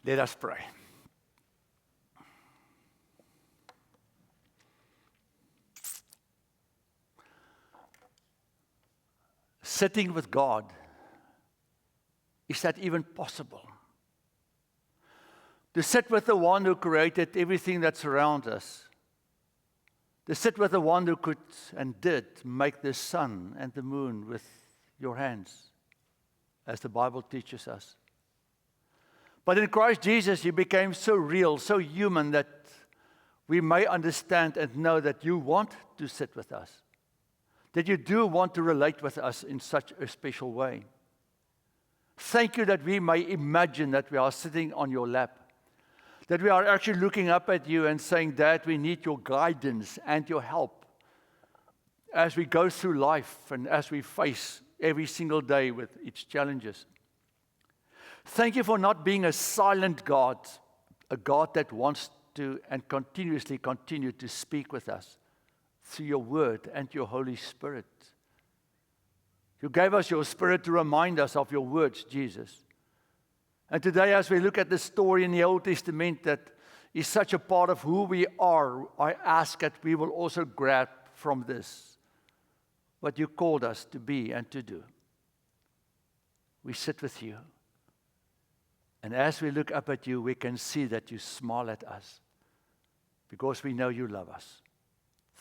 Let us pray. Sitting with God, is that even possible? To sit with the one who created everything that surrounds us. To sit with the one who could and did make the sun and the moon with your hands, as the Bible teaches us. But in Christ Jesus, you became so real, so human, that we may understand and know that you want to sit with us, that you do want to relate with us in such a special way. Thank you that we may imagine that we are sitting on your lap, that we are actually looking up at you and saying, Dad, we need your guidance and your help as we go through life and as we face every single day with its challenges. Thank you for not being a silent God, a God that wants to and continuously continue to speak with us through your word and your Holy Spirit. You gave us your Spirit to remind us of your words, Jesus. And today, as we look at the story in the Old Testament that is such a part of who we are, I ask that we will also grab from this what you called us to be and to do. We sit with you. And as we look up at you, we can see that you smile at us because we know you love us.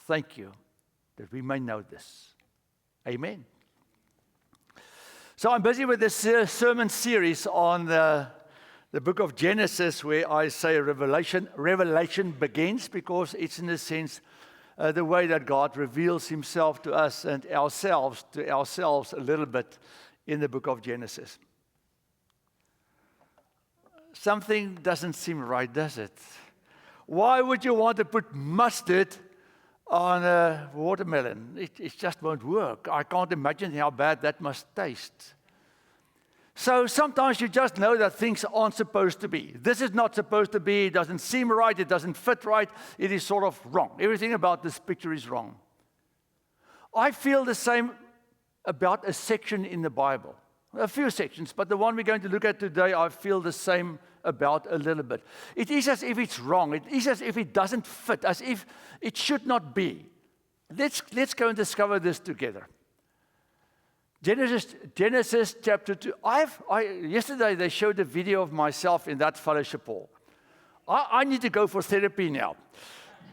Thank you that we may know this. Amen. So I'm busy with this sermon series on the book of Genesis, where I say Revelation begins, because it's in a sense the way that God reveals himself to us and ourselves to ourselves a little bit in the book of Genesis. Something doesn't seem right, does it? Why would you want to put mustard on a watermelon? It just won't work. I can't imagine how bad that must taste. So sometimes you just know that things aren't supposed to be. This is not supposed to be. It doesn't seem right. It doesn't fit right. It is sort of wrong. Everything about this picture is wrong. I feel the same about a section in the Bible. A few sections, but the one we're going to look at today, I feel the same about a little bit. It is as if it's wrong. It is as if it doesn't fit, as if it should not be. Let's go and discover this together. Genesis chapter 2. Yesterday they showed a video of myself in that fellowship hall. I need to go for therapy now,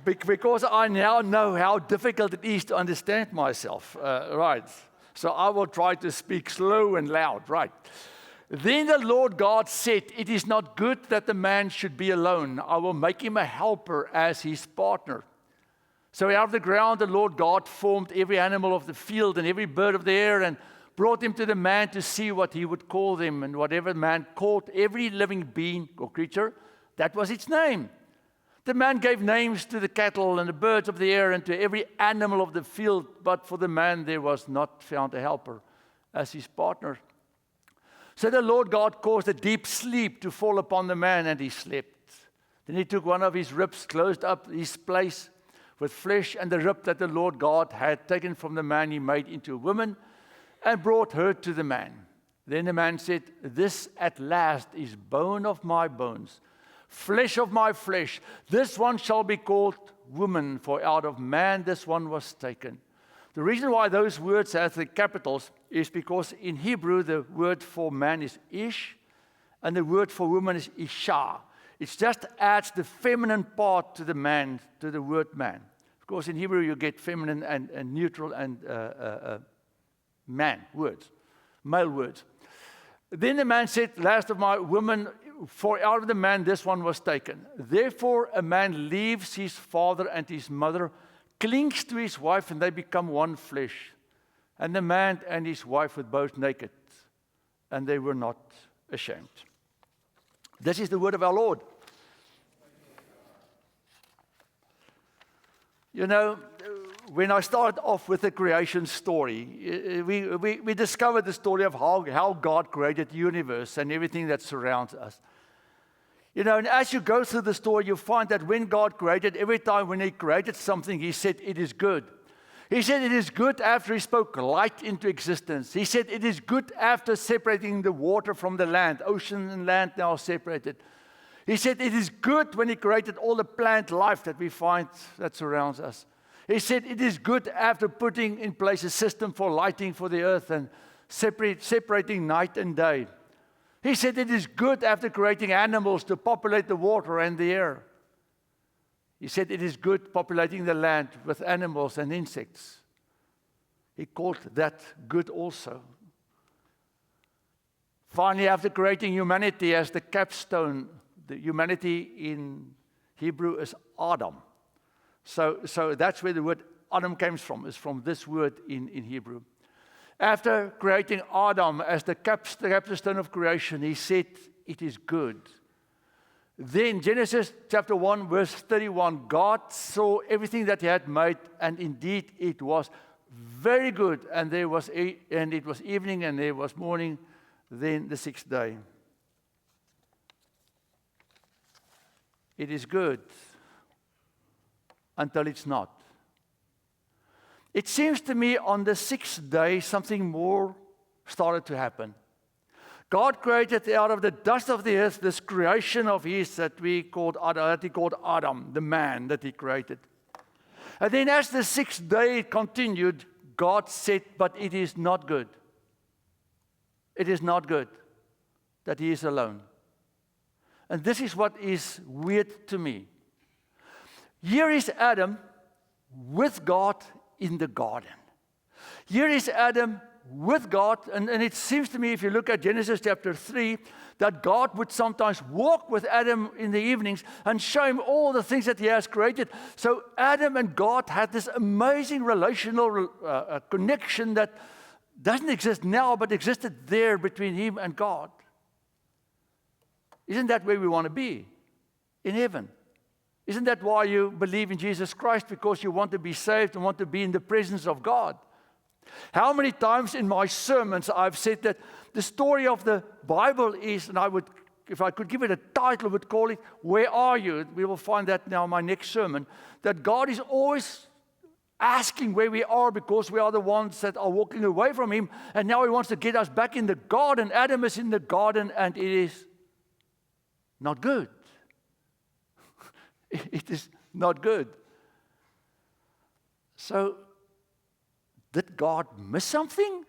because I now know how difficult it is to understand myself. Right. So I will try to speak slow and loud, right? Then the Lord God said, it is not good that the man should be alone. I will make him a helper as his partner. So out of the ground the Lord God formed every animal of the field and every bird of the air and brought them to the man to see what he would call them. And whatever man called every living being or creature, that was its name. The man gave names to the cattle and the birds of the air and to every animal of the field, but for the man there was not found a helper as his partner. So the Lord God caused a deep sleep to fall upon the man, and he slept. Then he took one of his ribs, closed up his place with flesh, and the rib that the Lord God had taken from the man he made into a woman, and brought her to the man. Then the man said, this at last is bone of my bones, flesh of my flesh. This one shall be called woman, for out of man this one was taken. The reason why those words have the capitals is because in Hebrew the word for man is ish, and the word for woman is isha. It just adds the feminine part to the man, to the word man. Of course, in Hebrew you get feminine and neutral and man words, male words. Then the man said, last of my woman, for out of the man this one was taken. Therefore a man leaves his father and his mother, clings to his wife, and they become one flesh. And the man and his wife were both naked, and they were not ashamed. This is the word of our Lord. You know, when I started off with the creation story, we discovered the story of how God created the universe and everything that surrounds us. You know, and as you go through the story, you find that when God created, every time when he created something, he said, it is good. He said it is good after he spoke light into existence. He said it is good after separating the water from the land. Ocean and land now separated. He said it is good when He created all the plant life that we find that surrounds us. He said it is good after putting in place a system for lighting for the earth and separating night and day. He said it is good after creating animals to populate the water and the air. He said it is good populating the land with animals and insects. He called that good also. Finally, after creating humanity as the capstone, the humanity in Hebrew is Adam. So that's where the word Adam comes from, is from this word in Hebrew. After creating Adam as the capstone of creation, He said it is good. Then Genesis chapter 1 verse 31, God saw everything that He had made, and indeed it was very good. And it was evening and there was morning, then the sixth day. It is good until it's not. It seems to me on the sixth day something more started to happen. God created out of the dust of the earth this creation of His that He called Adam, the man that He created. And then as the sixth day continued, God said, but it is not good. It is not good that He is alone. And this is what is weird to me. Here is Adam with God in the garden. Here is Adam with God, and it seems to me, if you look at Genesis chapter 3, that God would sometimes walk with Adam in the evenings and show him all the things that He has created. So Adam and God had this amazing relational connection that doesn't exist now, but existed there between him and God. Isn't that where we want to be? In heaven. Isn't that why you believe in Jesus Christ? Because you want to be saved and want to be in the presence of God. How many times in my sermons I've said that the story of the Bible is, and if I could give it a title, I would call it, Where Are You? We will find that now in my next sermon, that God is always asking where we are because we are the ones that are walking away from Him, and now He wants to get us back in the garden. Adam is in the garden and it is not good. It is not good. So, did God miss something?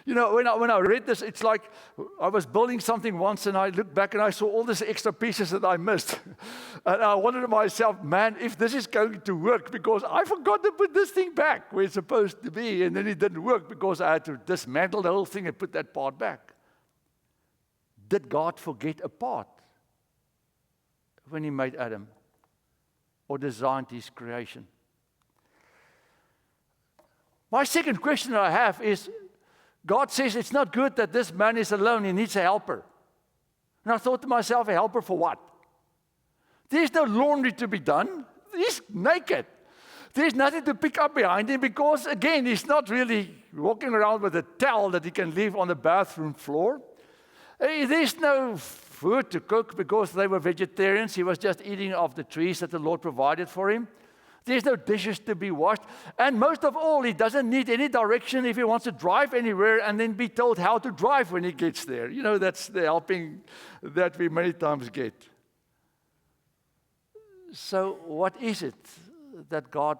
You know, when I read this, it's like I was building something once and I looked back and I saw all these extra pieces that I missed. And I wondered to myself, man, if this is going to work, because I forgot to put this thing back where it's supposed to be, and then it didn't work because I had to dismantle the whole thing and put that part back. Did God forget a part when He made Adam or designed His creation? My second question that I have is, God says it's not good that this man is alone, he needs a helper. And I thought to myself, a helper for what? There's no laundry to be done. He's naked. There's nothing to pick up behind him because, again, he's not really walking around with a towel that he can leave on the bathroom floor. There's no food to cook because they were vegetarians. He was just eating off the trees that the Lord provided for him. There's no dishes to be washed. And most of all, he doesn't need any direction if he wants to drive anywhere and then be told how to drive when he gets there. You know, that's the helping that we many times get. So what is it that God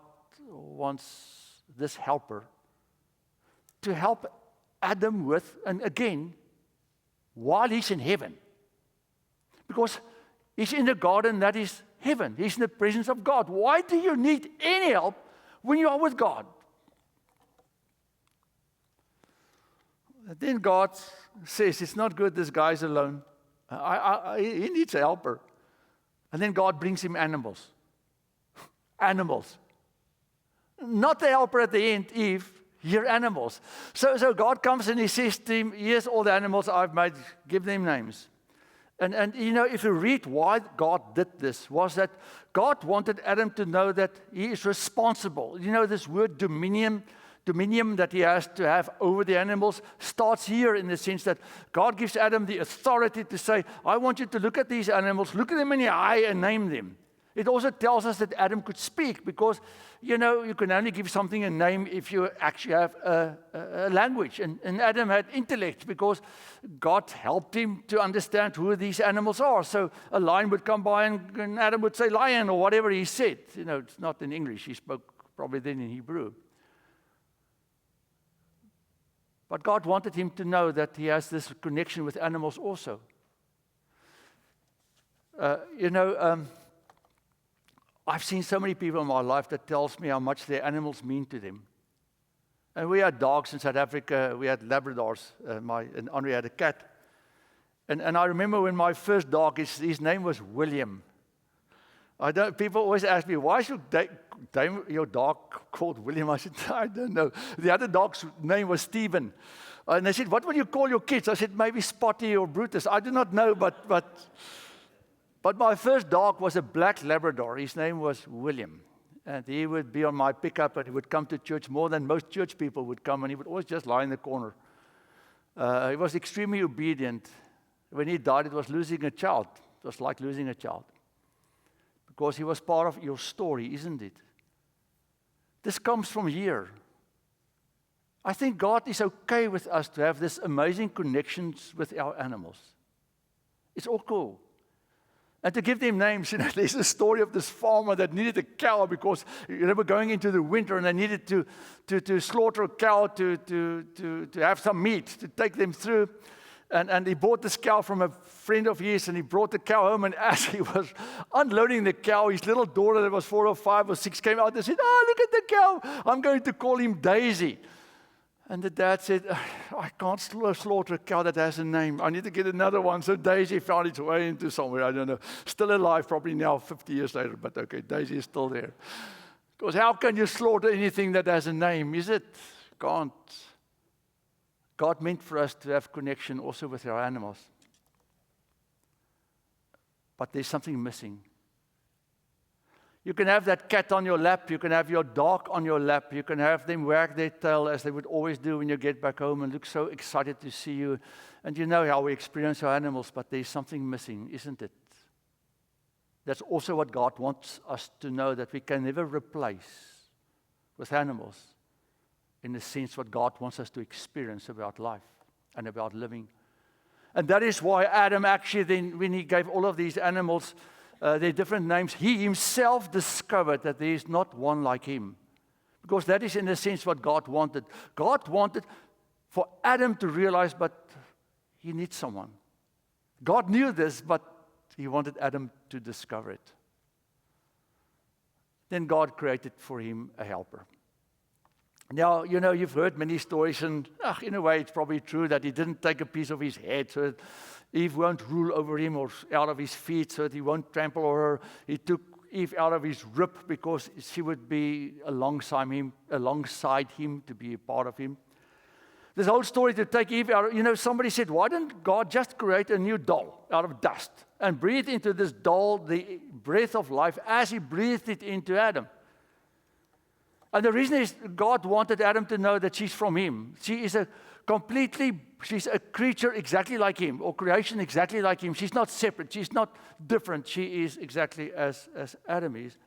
wants this helper to help Adam with? And again, while he's in heaven. Because he's in the garden that is heaven. He's in the presence of God. Why do you need any help when you are with God? And then God says, it's not good this guy's alone. He needs a helper. And then God brings him animals. Animals. Not the helper at the end, Eve. Here animals. So God comes and He says to him, here's all the animals I've made. Give them names. And you know, if you read why God did this, was that God wanted Adam to know that he is responsible. You know, this word dominion that he has to have over the animals starts here in the sense that God gives Adam the authority to say, I want you to look at these animals, look at them in the eye and name them. It also tells us that Adam could speak because, you can only give something a name if you actually have a language. And Adam had intellect because God helped him to understand who these animals are. So a lion would come by and Adam would say lion or whatever he said. It's not in English. He spoke probably then in Hebrew. But God wanted him to know that he has this connection with animals also. I've seen so many people in my life that tells me how much their animals mean to them. And we had dogs in South Africa. We had Labradors. And Henri had a cat. And I remember when my first dog, his name was William. People always ask me, why should your dog called William? I said, I don't know. The other dog's name was Stephen. And they said, what would you call your kids? I said, maybe Spotty or Brutus. I do not know, But my first dog was a black Labrador. His name was William. And he would be on my pickup and he would come to church more than most church people would come. And he would always just lie in the corner. He was extremely obedient. When he died, it was losing a child. It was like losing a child. Because he was part of your story, isn't it? This comes from here. I think God is okay with us to have this amazing connections with our animals. It's all cool. And to give them names, there's a story of this farmer that needed a cow because they were going into the winter and they needed to slaughter a cow to have some meat to take them through. And he bought this cow from a friend of his, and he brought the cow home. And as he was unloading the cow, his little daughter that was 4 or 5 or 6 came out and said, "Oh, look at the cow! I'm going to call him Daisy." And the dad said, "I can't slaughter a cow that has a name. I need to get another one." So Daisy found its way into somewhere, I don't know. Still alive probably now, 50 years later, but okay, Daisy is still there. Because how can you slaughter anything that has a name? Is it? Can't. God meant for us to have connection also with our animals. But there's something missing. You can have that cat on your lap. You can have your dog on your lap. You can have them wag their tail as they would always do when you get back home and look so excited to see you. And you know how we experience our animals, but there's something missing, isn't it? That's also what God wants us to know, that we can never replace with animals in the sense what God wants us to experience about life and about living. And that is why Adam actually then, when he gave all of these animals their different names, he himself discovered that there is not one like him. Because that is in a sense what God wanted. God wanted for Adam to realize, but he needs someone. God knew this, but he wanted Adam to discover it. Then God created for him a helper. Now, you've heard many stories, and in a way it's probably true that he didn't take a piece of his head so that Eve won't rule over him, or out of his feet so that he won't trample over her. He took Eve out of his rib because she would be alongside him to be a part of him. This whole story to take Eve out, somebody said, why didn't God just create a new doll out of dust and breathe into this doll the breath of life as he breathed it into Adam? And the reason is God wanted Adam to know that she's from him. She's a creature exactly like him, or creation exactly like him. She's not separate. She's not different. She is exactly as Adam is.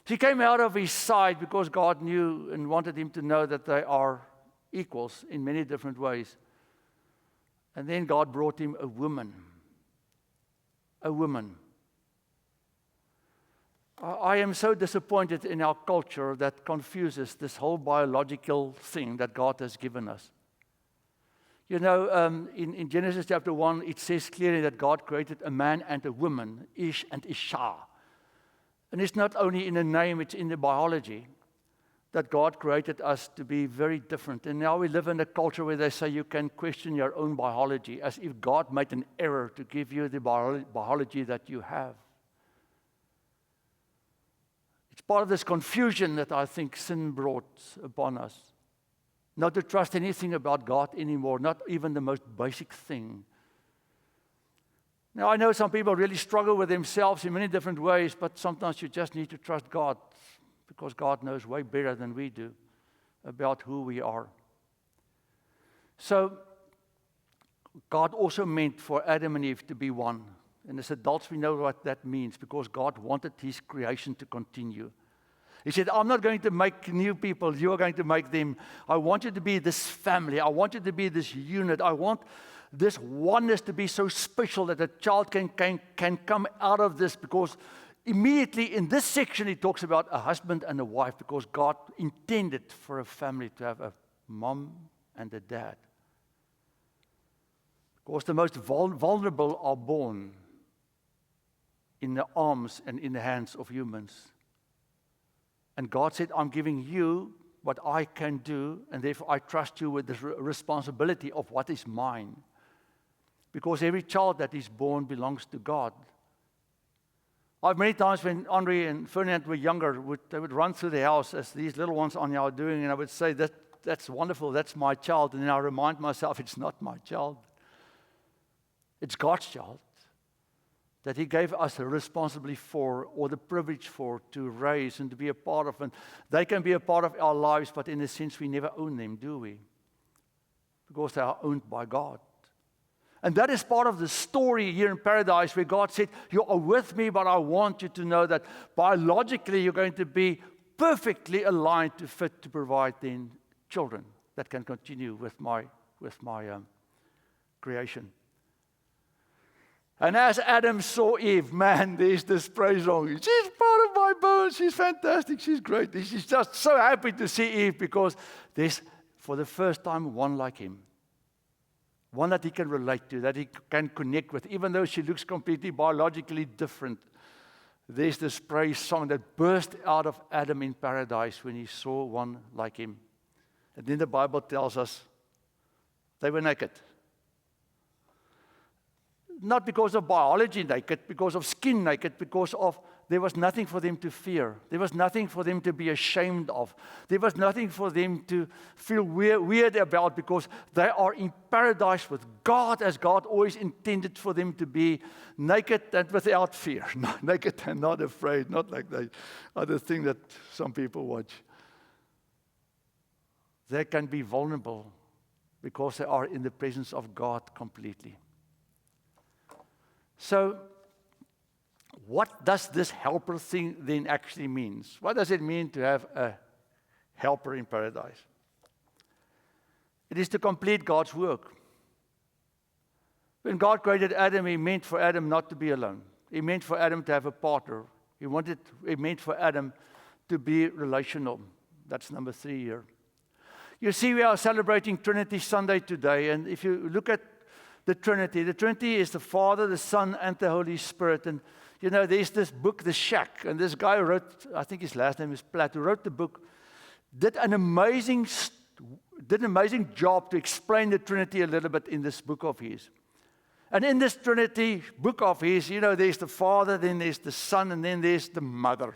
She came out of his side because God knew and wanted him to know that they are equals in many different ways. And then God brought him a woman. A woman. I am so disappointed in our culture that confuses this whole biological thing that God has given us. In Genesis chapter 1, it says clearly that God created a man and a woman, Ish and Isha. And it's not only in the name, it's in the biology that God created us to be very different. And now we live in a culture where they say you can question your own biology, as if God made an error to give you the biology that you have. It's part of this confusion that I think sin brought upon us. Not to trust anything about God anymore, not even the most basic thing. Now, I know some people really struggle with themselves in many different ways, but sometimes you just need to trust God, because God knows way better than we do about who we are. So, God also meant for Adam and Eve to be one. And as adults, we know what that means because God wanted His creation to continue. He said, I'm not going to make new people. You are going to make them. I want you to be this family. I want you to be this unit. I want this oneness to be so special that a child can come out of this, because immediately in this section he talks about a husband and a wife, because God intended for a family to have a mom and a dad. Because the most vulnerable are born in the arms and in the hands of humans. And God said, I'm giving you what I can do, and therefore I trust you with the responsibility of what is mine. Because every child that is born belongs to God. I've many times when Andre and Ferdinand were younger, they would run through the house as these little ones on here are doing, and I would say, that's wonderful, that's my child. And then I remind myself, it's not my child. It's God's child that He gave us a responsibility for, or the privilege for, to raise and to be a part of. And they can be a part of our lives, but in a sense we never own them, do we? Because they are owned by God. And that is part of the story here in paradise, where God said, you are with me, but I want you to know that biologically you're going to be perfectly aligned to fit to provide then children that can continue with my creation. And as Adam saw Eve, man, there's this praise song. She's part of my bones. She's fantastic. She's great. She's just so happy to see Eve, because there's, for the first time, one like him. One that he can relate to, that he can connect with, even though she looks completely biologically different. There's this praise song that burst out of Adam in paradise when he saw one like him. And then the Bible tells us they were naked. Not because of biology naked, because of skin naked, because of there was nothing for them to fear. There was nothing for them to be ashamed of. There was nothing for them to feel weird about, because they are in paradise with God, as God always intended for them to be, naked and without fear. Naked and not afraid, not like the other thing that some people watch. They can be vulnerable because they are in the presence of God completely. So, what does this helper thing then actually mean? What does it mean to have a helper in paradise? It is to complete God's work. When God created Adam, He meant for Adam not to be alone. He meant for Adam to have a partner. He meant for Adam to be relational. That's number 3 here. You see, we are celebrating Trinity Sunday today, and if you look at the Trinity is the Father, the Son, and the Holy Spirit. And you know, there's this book, The Shack, and this guy wrote, I think his last name is Platt, who wrote the book, did an amazing job to explain the Trinity a little bit in this book of his. And in this Trinity book of his, you know, there's the Father, then there's the Son, and then there's the Mother.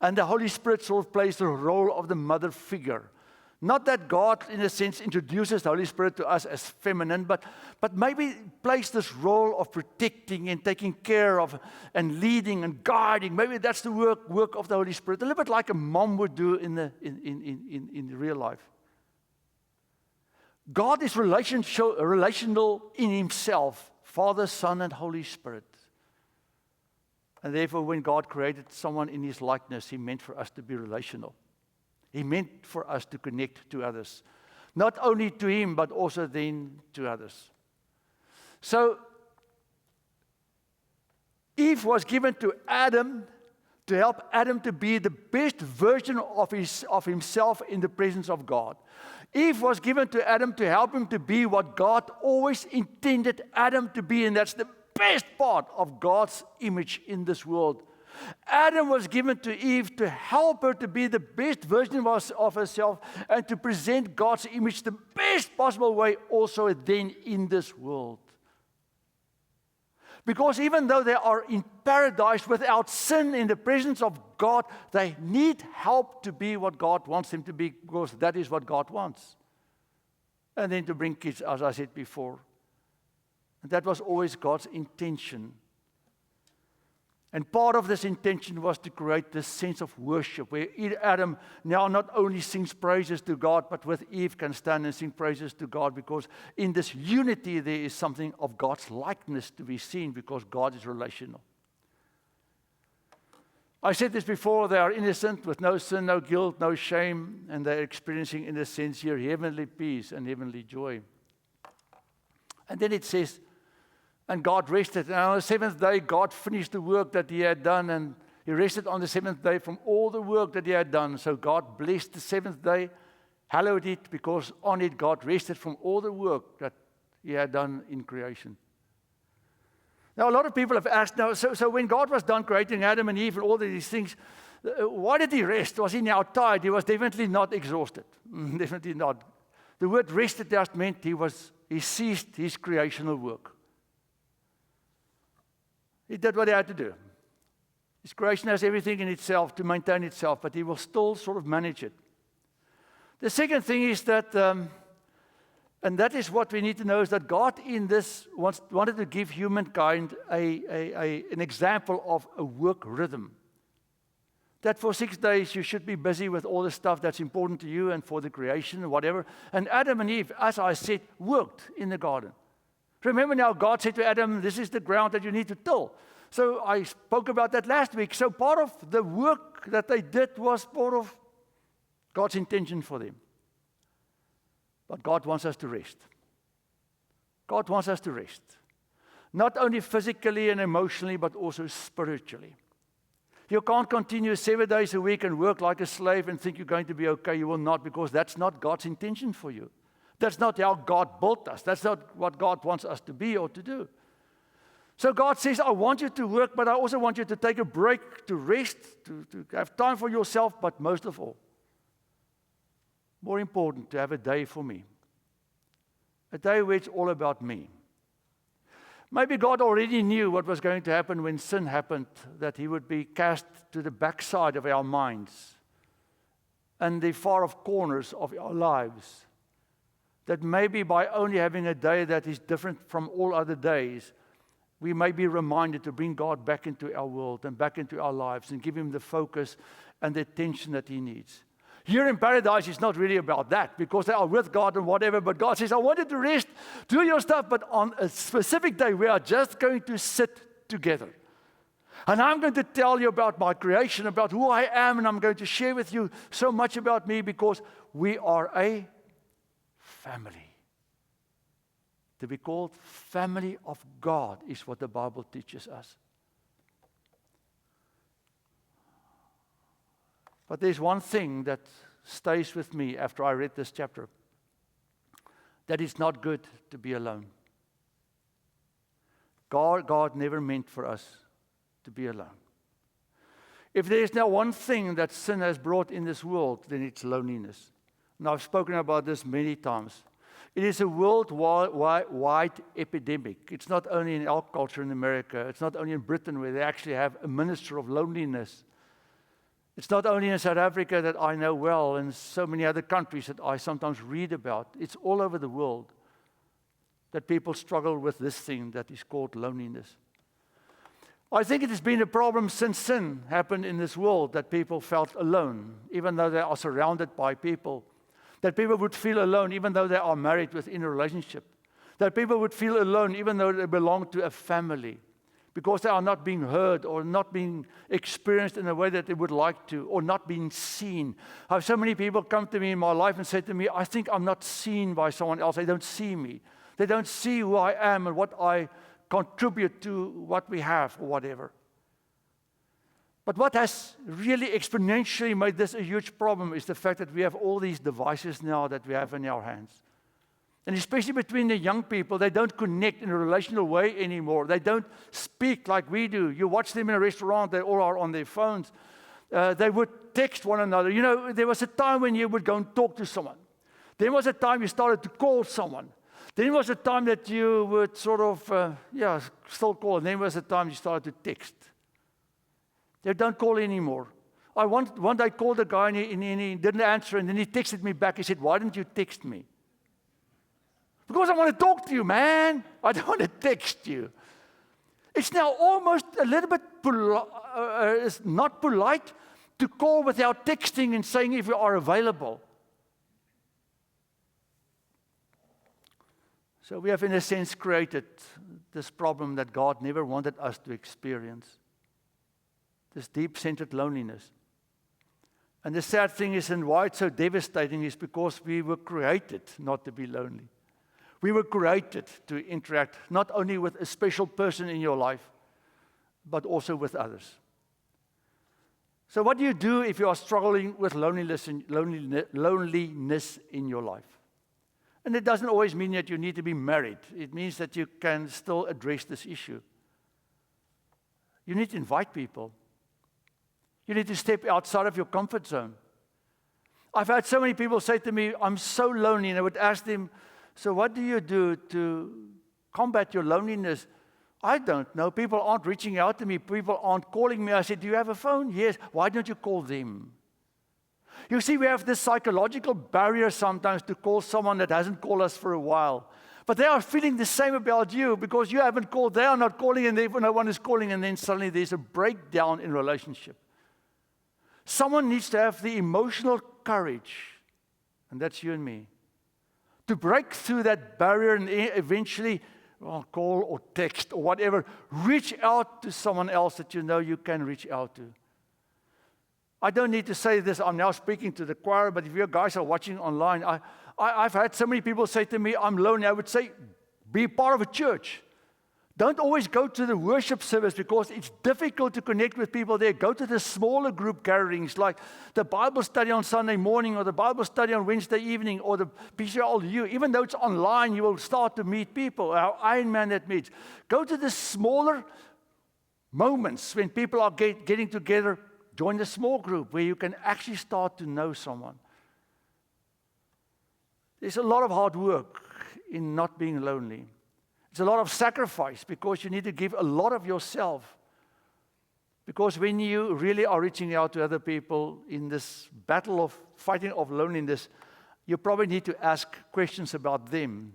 And the Holy Spirit sort of plays the role of the mother figure. Not that God, in a sense, introduces the Holy Spirit to us as feminine, but maybe plays this role of protecting and taking care of and leading and guiding. Maybe that's the work of the Holy Spirit, a little bit like a mom would do in real life. God is relational in Himself, Father, Son, and Holy Spirit. And therefore, when God created someone in His likeness, He meant for us to be relational. He meant for us to connect to others. Not only to Him, but also then to others. So, Eve was given to Adam to help Adam to be the best version of himself in the presence of God. Eve was given to Adam to help him to be what God always intended Adam to be, and that's the best part of God's image in this world. Adam was given to Eve to help her to be the best version of herself and to present God's image the best possible way also then in this world. Because even though they are in paradise without sin in the presence of God, they need help to be what God wants them to be, because that is what God wants. And then to bring kids, as I said before. And that was always God's intention. And part of this intention was to create this sense of worship, where Adam now not only sings praises to God, but with Eve can stand and sing praises to God, because in this unity there is something of God's likeness to be seen, because God is relational. I said this before, they are innocent with no sin, no guilt, no shame, and they're experiencing, in a sense here, heavenly peace and heavenly joy. And then it says, and God rested. And on the seventh day, God finished the work that He had done, and He rested on the seventh day from all the work that He had done. So God blessed the seventh day, hallowed it, because on it God rested from all the work that He had done in creation. Now, a lot of people have asked, now, so when God was done creating Adam and Eve and all of these things, why did He rest? Was He now tired? He was definitely not exhausted. Definitely not. The word rested just meant He ceased His creational work. He did what He had to do. His creation has everything in itself to maintain itself, but He will still sort of manage it. The second thing is that, and that is what we need to know, is that God in this wanted to give humankind an example of a work rhythm. That for 6 days you should be busy with all the stuff that's important to you and for the creation and whatever. And Adam and Eve, as I said, worked in the garden. Remember now, God said to Adam, this is the ground that you need to till. So I spoke about that last week. So part of the work that they did was part of God's intention for them. But God wants us to rest. God wants us to rest. Not only physically and emotionally, but also spiritually. You can't continue 7 days a week and work like a slave and think you're going to be okay. You will not, because that's not God's intention for you. That's not how God built us. That's not what God wants us to be or to do. So God says, I want you to work, but I also want you to take a break, to rest, to have time for yourself, but most of all, more important, to have a day for me. A day where it's all about me. Maybe God already knew what was going to happen when sin happened, that He would be cast to the backside of our minds and the far off corners of our lives. That maybe by only having a day that is different from all other days, we may be reminded to bring God back into our world and back into our lives and give Him the focus and the attention that He needs. Here in paradise, it's not really about that, because they are with God and whatever, but God says, I want you to rest, do your stuff, but on a specific day, we are just going to sit together. And I'm going to tell you about my creation, about who I am, and I'm going to share with you so much about me, because we are a family. To be called family of God is what the Bible teaches us. But there's one thing that stays with me after I read this chapter. That it's not good to be alone. God never meant for us to be alone. If there is now one thing that sin has brought in this world, then it's loneliness. And I've spoken about this many times. It is a worldwide epidemic. It's not only in our culture in America. It's not only in Britain, where they actually have a minister of loneliness. It's not only in South Africa that I know well, and so many other countries that I sometimes read about. It's all over the world that people struggle with this thing that is called loneliness. I think it has been a problem since sin happened in this world, that people felt alone, even though they are surrounded by people. That people would feel alone even though they are married within a relationship. That people would feel alone even though they belong to a family, because they are not being heard or not being experienced in a way that they would like to, or not being seen. I have so many people come to me in my life and say to me, I think I'm not seen by someone else. They don't see me. They don't see who I am and what I contribute to what we have or whatever. But what has really exponentially made this a huge problem is the fact that we have all these devices now that we have in our hands. And especially between the young people, they don't connect in a relational way anymore. They don't speak like we do. You watch them in a restaurant, they all are on their phones. They would text one another. You know, there was a time when you would go and talk to someone. There was a time you started to call someone. Then was a time that you would sort of, still call. And then was a time you started to text. They don't call anymore. One day I called a guy and he didn't answer, and then he texted me back. He said, why didn't you text me? Because I want to talk to you, man. I don't want to text you. It's now almost a little bit it's not polite to call without texting and saying if you are available. So we have, in a sense, created this problem that God never wanted us to experience. This deep-centered loneliness. And the sad thing is, and why it's so devastating, is because we were created not to be lonely. We were created to interact not only with a special person in your life, but also with others. So what do you do if you are struggling with loneliness in your life? And it doesn't always mean that you need to be married. It means that you can still address this issue. You need to invite people. You need to step outside of your comfort zone. I've had so many people say to me, I'm so lonely, and I would ask them, so what do you do to combat your loneliness? I don't know. People aren't reaching out to me. People aren't calling me. I said, do you have a phone? Yes. Why don't you call them? You see, we have this psychological barrier sometimes to call someone that hasn't called us for a while. But they are feeling the same about you because you haven't called. They are not calling, and no one is calling, and then suddenly there's a breakdown in relationship. Someone needs to have the emotional courage, and that's you and me, to break through that barrier and eventually call or text or whatever, reach out to someone else that you know you can reach out to. I don't need to say this, I'm now speaking to the choir, but if you guys are watching online, I've had so many people say to me, I'm lonely. I would say, be part of a church. Don't always go to the worship service because it's difficult to connect with people there. Go to the smaller group gatherings like the Bible study on Sunday morning or the Bible study on Wednesday evening or the PCLU. Even though it's online, you will start to meet people. Our Ironman that meets. Go to the smaller moments when people are getting together. Join the small group where you can actually start to know someone. There's a lot of hard work in not being lonely. It's a lot of sacrifice because you need to give a lot of yourself. Because when you really are reaching out to other people in this battle of fighting of loneliness, you probably need to ask questions about them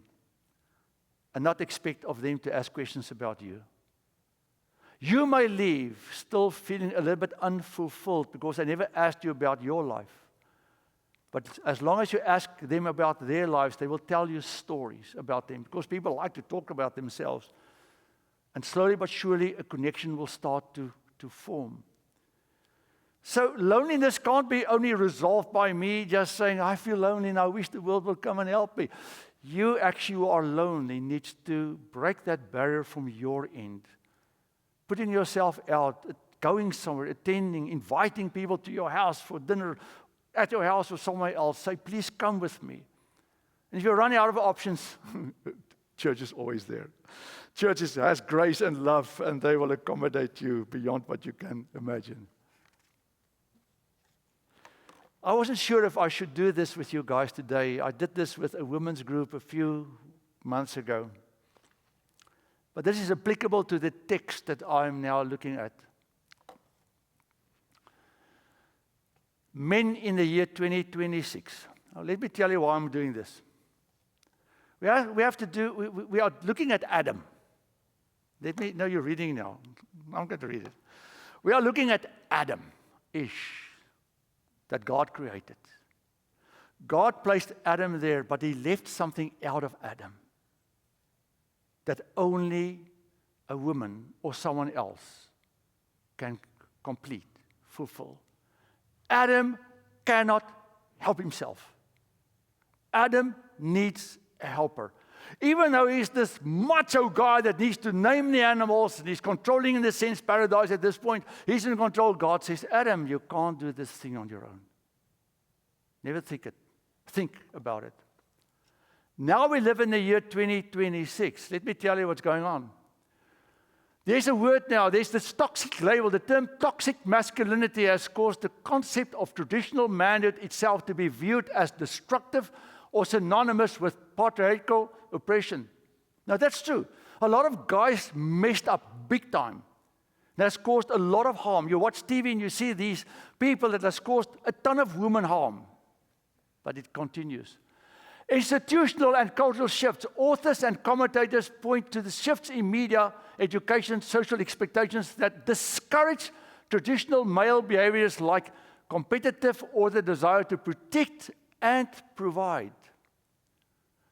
and not expect of them to ask questions about you. You may leave still feeling a little bit unfulfilled because they never asked you about your life. But as long as you ask them about their lives, they will tell you stories about them because people like to talk about themselves. And slowly but surely, a connection will start to form. So loneliness can't be only resolved by me just saying, I feel lonely and I wish the world would come and help me. You actually who are lonely needs to break that barrier from your end. Putting yourself out, going somewhere, attending, inviting people to your house for dinner, at your house or somewhere else, say, please come with me. And if you're running out of options, church is always there. Church has grace and love, and they will accommodate you beyond what you can imagine. I wasn't sure if I should do this with you guys today. I did this with a women's group a few months ago. But this is applicable to the text that I'm now looking at. Men in the year 2026. Now, let me tell you why I'm doing this. We are looking at Adam. Let me know you're reading now. I'm going to read it. We are looking at Adam-ish that God created. God placed Adam there, but he left something out of Adam that only a woman or someone else can complete, fulfill. Adam cannot help himself. Adam needs a helper. Even though he's this macho guy that needs to name the animals, and he's controlling, in a sense, paradise at this point, he's in control. God says, Adam, you can't do this thing on your own. Never think about it. Now we live in the year 2026. Let me tell you what's going on. There's a word now, there's this toxic label. The term toxic masculinity has caused the concept of traditional manhood itself to be viewed as destructive or synonymous with patriarchal oppression. Now that's true. A lot of guys messed up big time. That's caused a lot of harm. You watch TV and you see these people that has caused a ton of women harm. But it continues. Institutional and cultural shifts. Authors and commentators point to the shifts in media, education, social expectations that discourage traditional male behaviors like competitive or the desire to protect and provide.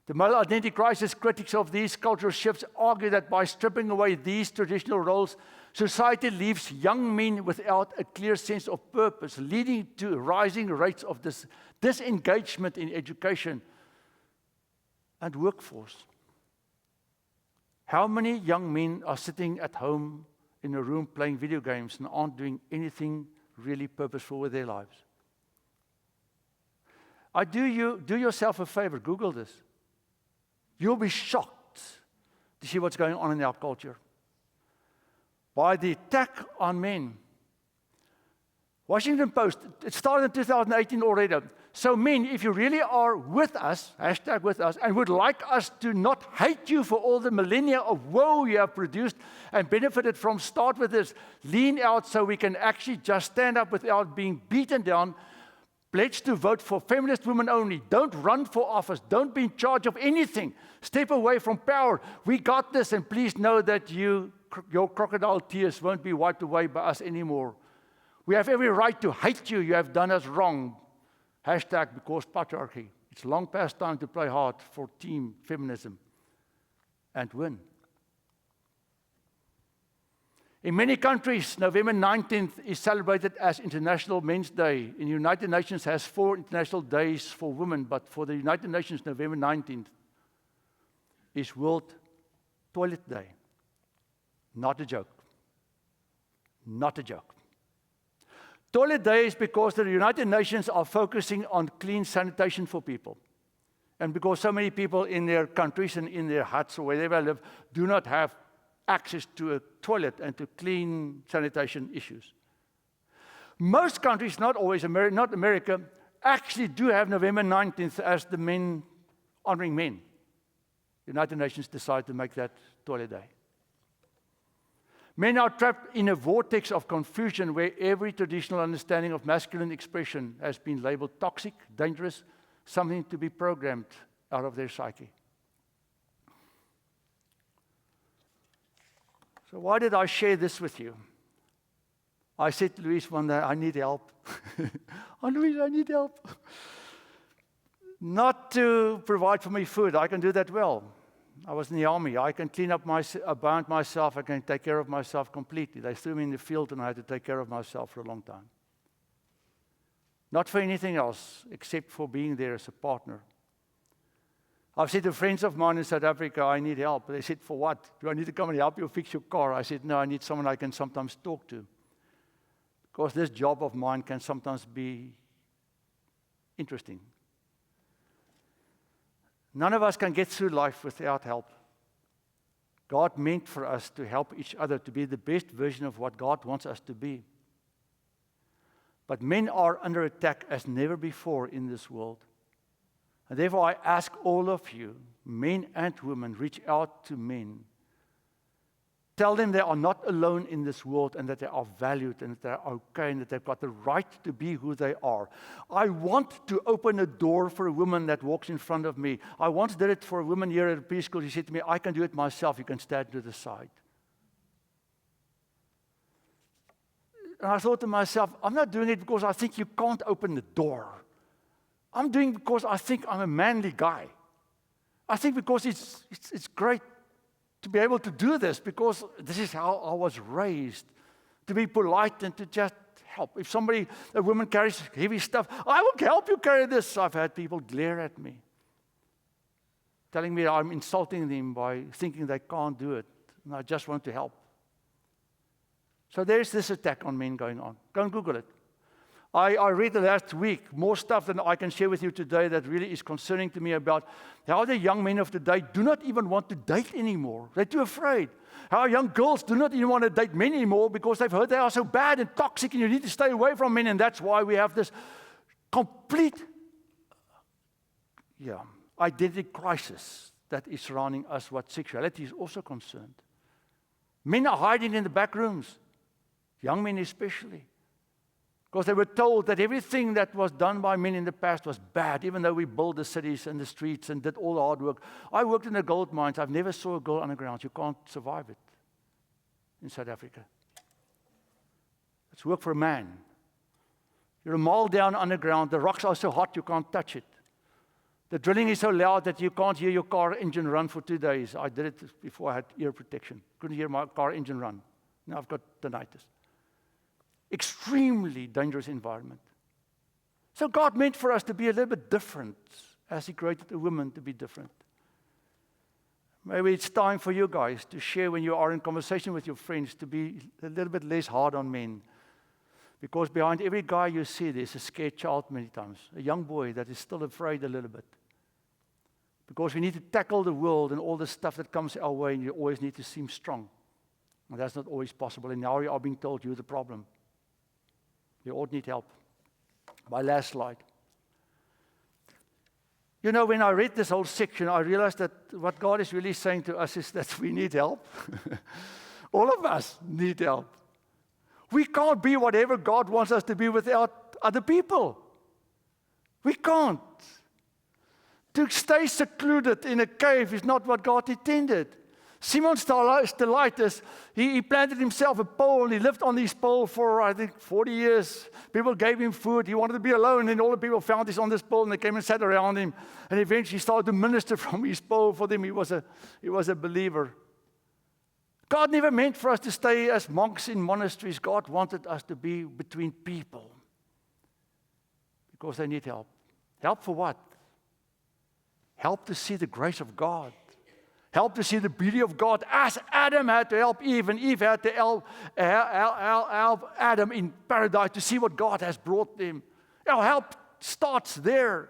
The male identity crisis critics of these cultural shifts argue that by stripping away these traditional roles, society leaves young men without a clear sense of purpose, leading to rising rates of disengagement in education and workforce. How many young men are sitting at home in a room playing video games and aren't doing anything really purposeful with their lives? Do yourself a favor, Google this. You'll be shocked to see what's going on in our culture. By the attack on men. Washington Post, it started in 2018 already. So men, if you really are with us, hashtag with us, and would like us to not hate you for all the millennia of woe you have produced and benefited from, start with this. Lean out so we can actually just stand up without being beaten down. Pledge to vote for feminist women only. Don't run for office. Don't be in charge of anything. Step away from power. We got this, and please know that your crocodile tears won't be wiped away by us anymore. We have every right to hate you. You have done us wrong. Hashtag because patriarchy. It's long past time to play hard for team feminism and win. In many countries, November 19th is celebrated as International Men's Day. In the United Nations has 4 international days for women, but for the United Nations, November 19th is World Toilet Day. Not a joke. Not a joke. Toilet Day is because the United Nations are focusing on clean sanitation for people. And because so many people in their countries and in their huts or wherever they live do not have access to a toilet and to clean sanitation issues. Most countries, not always, not America, actually do have November 19th as the men honoring men. The United Nations decided to make that Toilet Day. Men are trapped in a vortex of confusion where every traditional understanding of masculine expression has been labeled toxic, dangerous, something to be programmed out of their psyche. So why did I share this with you? I said to Louise one day, I need help. Oh, Louise, I need help. Not to provide for me food. I can do that well. I was in the army. I can clean up about myself. I can take care of myself completely. They threw me in the field and I had to take care of myself for a long time. Not for anything else except for being there as a partner. I've said to friends of mine in South Africa, I need help. They said, for what? Do I need to come and help you fix your car? I said, no, I need someone I can sometimes talk to. Because this job of mine can sometimes be interesting. None of us can get through life without help. God meant for us to help each other to be the best version of what God wants us to be. But men are under attack as never before in this world. And therefore, I ask all of you, men and women, reach out to men. Tell them they are not alone in this world and that they are valued and that they're okay and that they've got the right to be who they are. I want to open a door for a woman that walks in front of me. I once did it for a woman here at a preschool. She said to me, I can do it myself. You can stand to the side. And I thought to myself, I'm not doing it because I think you can't open the door. I'm doing it because I think I'm a manly guy. I think because it's great to be able to do this, because this is how I was raised, to be polite and to just help. If a woman carries heavy stuff, I will help you carry this. I've had people glare at me, telling me I'm insulting them by thinking they can't do it, and I just want to help. So there's this attack on men going on. Go and Google it. I read the last week more stuff than I can share with you today that really is concerning to me about how the young men of today do not even want to date anymore. They're too afraid. How young girls do not even want to date men anymore because they've heard they are so bad and toxic and you need to stay away from men. And that's why we have this complete identity crisis that is surrounding us, what sexuality is also concerned. Men are hiding in the back rooms, young men especially. Because they were told that everything that was done by men in the past was bad, even though we built the cities and the streets and did all the hard work. I worked in the gold mines. I've never saw a girl underground. You can't survive it in South Africa. It's work for a man. You're a mile down underground. The rocks are so hot you can't touch it. The drilling is so loud that you can't hear your car engine run for 2 days. I did it before I had ear protection. Couldn't hear my car engine run. Now I've got tinnitus. Extremely dangerous environment. So God meant for us to be a little bit different as He created a woman to be different. Maybe it's time for you guys to share when you are in conversation with your friends to be a little bit less hard on men. Because behind every guy you see, there's a scared child many times. A young boy that is still afraid a little bit. Because we need to tackle the world and all the stuff that comes our way, and you always need to seem strong. And that's not always possible. And now you are being told you're the problem. You all need help. My last slide. You know, when I read this whole section, I realized that what God is really saying to us is that we need help. All of us need help. We can't be whatever God wants us to be without other people. We can't. To stay secluded in a cave is not what God intended. Simon Stylites, he planted himself a pole, and he lived on this pole for, I think, 40 years. People gave him food. He wanted to be alone, and all the people found this on this pole, and they came and sat around him. And eventually he started to minister from his pole for them. He was a believer. God never meant for us to stay as monks in monasteries. God wanted us to be between people. Because they need help. Help for what? Help to see the grace of God. Help to see the beauty of God, as Adam had to help Eve, and Eve had to help Adam in paradise to see what God has brought them. Our help starts there.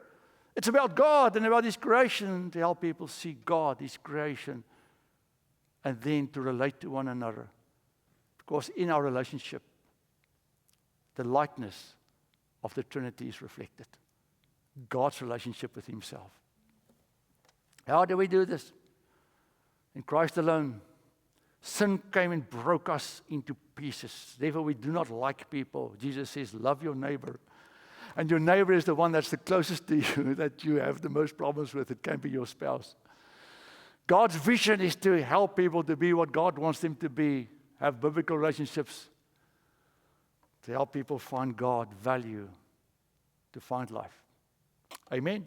It's about God and about His creation, to help people see God, His creation, and then to relate to one another. Because in our relationship, the likeness of the Trinity is reflected. God's relationship with Himself. How do we do this? In Christ alone. Sin came and broke us into pieces. Therefore, we do not like people. Jesus says, love your neighbor. And your neighbor is the one that's the closest to you, that you have the most problems with. It can be your spouse. God's vision is to help people to be what God wants them to be, have biblical relationships, to help people find God, value, to find life. Amen.